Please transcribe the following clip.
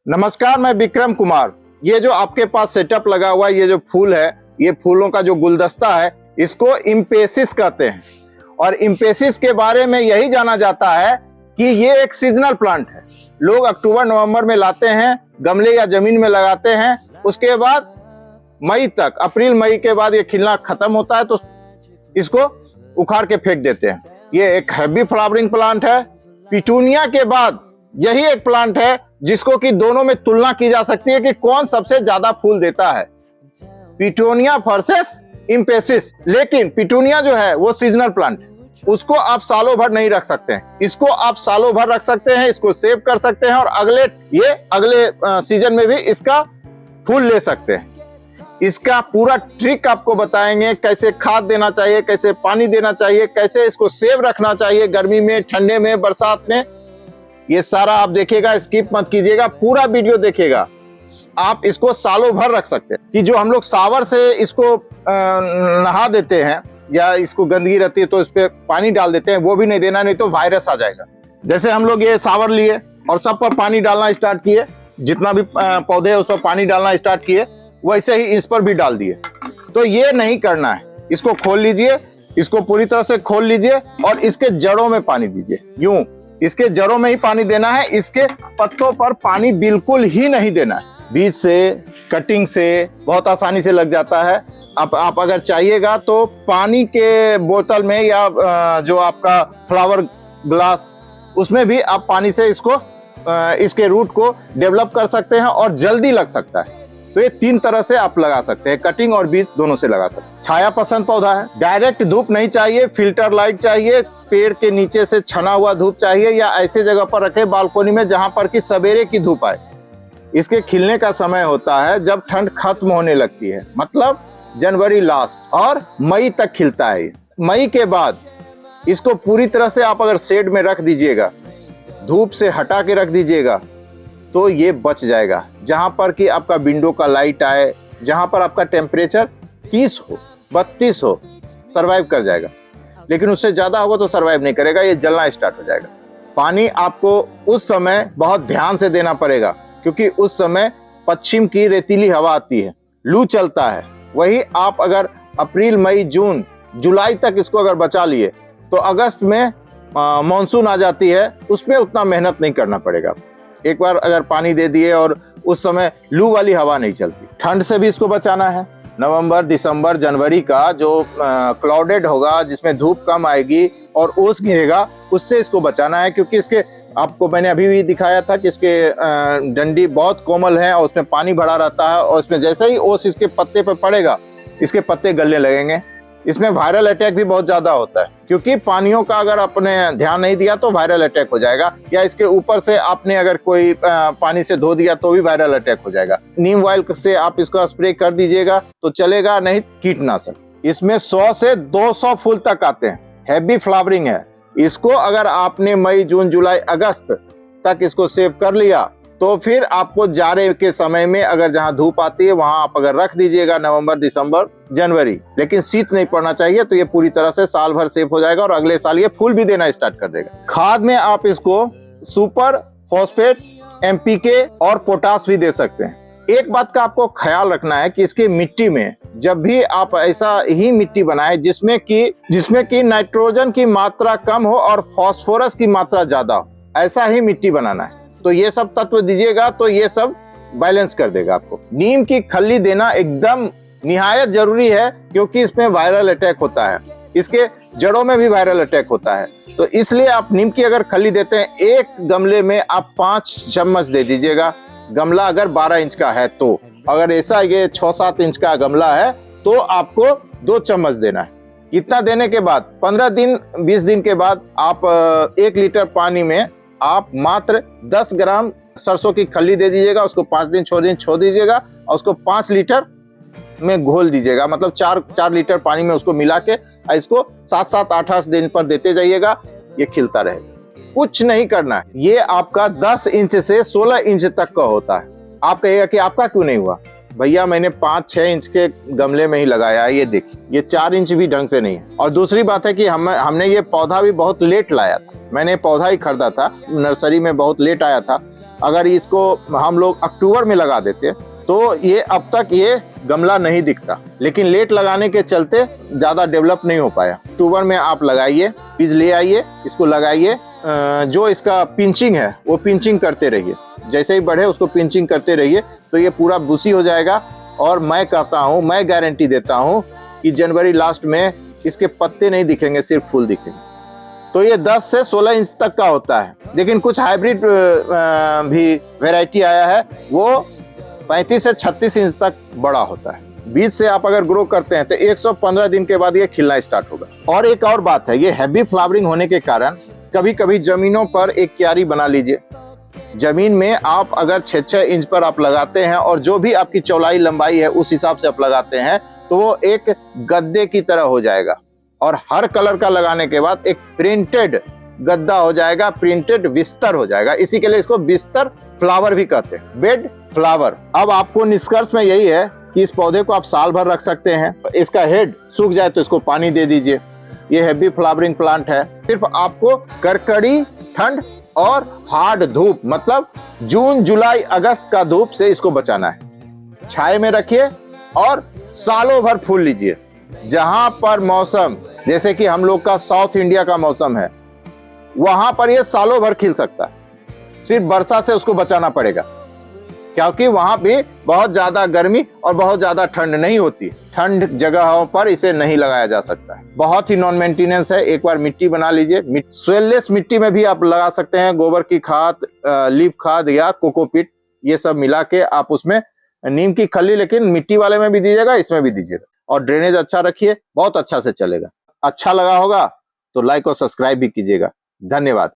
नमस्कार, मैं विक्रम कुमार। ये जो आपके पास सेटअप लगा हुआ है, ये जो फूल है, ये फूलों का जो गुलदस्ता है, इसको इम्पेसिस कहते हैं। और इम्पेसिस के बारे में यही जाना जाता है कि ये एक सीजनल प्लांट है। लोग अक्टूबर नवंबर में लाते हैं, गमले या जमीन में लगाते हैं, उसके बाद मई तक, अप्रैल मई के बाद ये खिलना खत्म होता है तो इसको उखाड़ के फेंक देते हैं। ये एक हैवी फ्लावरिंग प्लांट है। पिटूनिया के बाद यही एक प्लांट है जिसको कि दोनों में तुलना की जा सकती है कि कौन सबसे ज्यादा फूल देता है, पिटूनिया वर्सेस इम्पेसिस। लेकिन पिटूनिया जो है वो सीजनल प्लांट है, उसको आप सालों भर नहीं रख सकते हैं। इसको आप सालों भर रख सकते हैं, इसको सेव कर सकते हैं और अगले सीजन में भी इसका फूल ले सकते हैं। इसका पूरा ट्रिक आपको बताएंगे, कैसे खाद देना चाहिए, कैसे पानी देना चाहिए, कैसे इसको सेव रखना चाहिए गर्मी में, ठंडे में, बरसात में। ये सारा आप देखिएगा, स्किप मत कीजिएगा, पूरा वीडियो देखिएगा। आप इसको सालों भर रख सकते हैं। कि जो हम लोग शावर से इसको नहा देते हैं या इसको गंदगी रहती है तो इस पे पानी डाल देते हैं, वो भी नहीं देना, नहीं तो वायरस आ जाएगा। जैसे हम लोग ये शावर लिए और सब पर पानी डालना स्टार्ट किए, जितना भी पौधे है उस पर पानी डालना स्टार्ट किए, वैसे ही इस पर भी डाल दिए। तो ये नहीं करना है। इसको खोल लीजिए, इसको पूरी तरह से खोल लीजिए और इसके जड़ों में पानी दीजिए। यूं इसके जड़ों में ही पानी देना है, इसके पत्तों पर पानी बिल्कुल ही नहीं देना है। बीज से, कटिंग से बहुत आसानी से लग जाता है। आप अगर चाहिएगा तो पानी के बोतल में या जो आपका फ्लावर ग्लास, उसमें भी आप पानी से इसके रूट को डेवलप कर सकते हैं और जल्दी लग सकता है। तो ये 3 तरह से आप लगा सकते हैं, कटिंग और बीज दोनों से लगा सकते हैं। छाया पसंद पौधा है, डायरेक्ट धूप नहीं चाहिए, फिल्टर लाइट चाहिए, पेड़ के नीचे से छना हुआ धूप चाहिए या ऐसे जगह पर रखे बालकोनी में जहां पर कि सवेरे की धूप आए। इसके खिलने का समय होता है जब ठंड खत्म होने लगती है, मतलब जनवरी लास्ट, और मई तक खिलता है। मई के बाद इसको पूरी तरह से आप अगर शेड में रख दीजिएगा, धूप से हटा के रख दीजिएगा, तो ये बच जाएगा। जहां पर कि आपका विंडो का लाइट आए, जहां पर आपका टेम्परेचर 30 हो, 32 हो, सरवाइव कर जाएगा। लेकिन उससे ज्यादा होगा तो सरवाइव नहीं करेगा, ये जलना स्टार्ट हो जाएगा। पानी आपको उस समय बहुत ध्यान से देना पड़ेगा, क्योंकि उस समय पश्चिम की रेतीली हवा आती है, लू चलता है। वही आप अगर अप्रैल, मई, जून, जुलाई तक इसको अगर बचा लिए तो अगस्त में मानसून आ जाती है, उसमें उतना मेहनत नहीं करना पड़ेगा। एक बार अगर पानी दे दिए और उस समय लू वाली हवा नहीं चलती। ठंड से भी इसको बचाना है। नवंबर, दिसंबर, जनवरी का जो क्लाउडेड होगा, जिसमें धूप कम आएगी और ओस गिरेगा, उससे इसको बचाना है। क्योंकि इसके, आपको मैंने अभी भी दिखाया था कि इसके डंडी बहुत कोमल है और उसमें पानी भरा रहता है, और इसमें जैसे ही ओस इसके पत्ते पर पड़ेगा, इसके पत्ते गलने लगेंगे। इसमें वायरल अटैक भी बहुत ज्यादा होता है, क्योंकि पानियों का अगर आपने ध्यान नहीं दिया तो वायरल अटैक हो जाएगा, या इसके ऊपर से आपने अगर कोई पानी से धो दिया तो भी वायरल अटैक हो जाएगा। नीम ऑयल से आप इसका स्प्रे कर दीजिएगा तो चलेगा, नहीं कीटनाशक। इसमें 100 से 200 फूल तक आते हैं, हैवी फ्लावरिंग है। इसको अगर आपने मई, जून, जुलाई, अगस्त तक इसको सेव कर लिया तो फिर आपको जाड़े के समय में अगर जहां धूप आती है वहां आप अगर रख दीजिएगा, नवंबर, दिसंबर, जनवरी, लेकिन शीत नहीं पड़ना चाहिए, तो ये पूरी तरह से साल भर सेव हो जाएगा और अगले साल ये फूल भी देना स्टार्ट कर देगा। खाद में आप इसको सुपर फॉस्फेट, एमपीके और पोटाश भी दे सकते हैं। एक बात का आपको ख्याल रखना है कि इसकी मिट्टी में जब भी आप ऐसा ही मिट्टी बनाए जिसमें कि नाइट्रोजन की मात्रा कम हो और फास्फोरस की मात्रा ज्यादा हो, ऐसा ही मिट्टी बनाना है। तो ये सब तत्व दीजिएगा तो ये सब बैलेंस कर देगा आपको। नीम की खल्ली देना एकदम निहायत जरूरी है, क्योंकि इसमें वायरल अटैक होता है, इसके जड़ों में भी वायरल अटैक होता है। तो इसलिए आप नीम की अगर खल्ली देते हैं, एक गमले में आप 5 चम्मच दे दीजिएगा। गमला अगर 12 इंच का है तो, अगर ऐसा ये 6-7 इंच का गमला है तो आपको 2 चम्मच देना है। इतना देने के बाद 15 दिन, 20 दिन के बाद आप 1 लीटर पानी में आप मात्र 10 ग्राम सरसों की खल्ली दे दीजिएगा। उसको 5 दिन छोड़ दीजिएगा और उसको 5 लीटर में घोल दीजिएगा, मतलब 4 लीटर पानी में उसको मिला के इसको 7-7, 8-8 दिन पर देते जाइएगा। ये खिलता रहेगा, कुछ नहीं करना है। ये आपका 10 इंच से 16 इंच तक का होता है। आप कहिएगा कि आपका क्यों नहीं हुआ? भैया मैंने 5-6 इंच के गमले में ही लगाया है, ये देखिए, ये 4 इंच भी ढंग से नहीं है। और दूसरी बात है कि हमने ये पौधा भी बहुत लेट लाया था। मैंने पौधा ही खरीदा था, नर्सरी में बहुत लेट आया था, अगर इसको हम लोग अक्टूबर में लगा देते तो ये अब तक ये गमला नहीं दिखता, लेकिन लेट लगाने के चलते ज़्यादा डेवलप नहीं हो पाया। अक्टूबर में आप लगाइए, बीज ले आइए, इसको लगाइए, जो इसका पिंचिंग है वो पिंचिंग करते रहिए, जैसे ही बढ़े उसको पिंचिंग करते रहिए तो ये पूरा बुशी हो जाएगा। और मैं कहता हूँ, मैं गारंटी देता हूँ कि जनवरी लास्ट में इसके पत्ते नहीं दिखेंगे, सिर्फ फूल दिखेंगे। तो ये 10 से 16 इंच तक का होता है, लेकिन कुछ हाइब्रिड भी वैरायटी आया है, वो 35 से 36 इंच तक बड़ा होता है। बीज से आप अगर ग्रो करते हैं तो 115 दिन के बाद ये खिलना स्टार्ट होगा। और एक और बात है, ये हैवी फ्लावरिंग होने के कारण कभी कभी जमीनों पर एक क्यारी बना लीजिए। जमीन में आप अगर 6-6 इंच पर आप लगाते हैं और जो भी आपकी चौड़ाई लंबाई है उस हिसाब से आप लगाते हैं तो वो एक गद्दे की तरह हो जाएगा। और हर कलर का लगाने के बाद एक प्रिंटेड गद्दा हो जाएगा, प्रिंटेड बिस्तर हो जाएगा। इसी के लिए इसको बिस्तर फ्लावर भी कहते हैं, बेड फ्लावर। अब आपको निष्कर्ष में यही है कि इस पौधे को आप साल भर रख सकते हैं। इसका हेड सूख जाए तो इसको पानी दे दीजिए। ये हैवी फ्लावरिंग प्लांट है। सिर्फ आपको कड़कड़ी ठंड और हार्ड धूप, मतलब जून जुलाई अगस्त का धूप से इसको बचाना है। छाए में रखिए और सालों भर फूल लीजिए। जहां पर मौसम, जैसे कि हम लोग का साउथ इंडिया का मौसम है, वहां पर ये सालों भर खिल सकता है। सिर्फ वर्षा से उसको बचाना पड़ेगा, क्योंकि वहां भी बहुत ज्यादा गर्मी और बहुत ज्यादा ठंड नहीं होती। ठंड जगहों पर इसे नहीं लगाया जा सकता है। बहुत ही नॉन मेंटेनेंस है। एक बार मिट्टी बना लीजिए। सोइललेस मिट्टी में भी आप लगा सकते हैं। गोबर की खाद, लीफ खाद या कोकोपीट, ये सब मिला के आप उसमें, नीम की खली लेकिन मिट्टी वाले में भी दीजिएगा, इसमें भी दीजिएगा। और ड्रेनेज अच्छा रखिए, बहुत अच्छा से चलेगा। अच्छा लगा होगा तो लाइक और सब्सक्राइब भी कीजिएगा। धन्यवाद।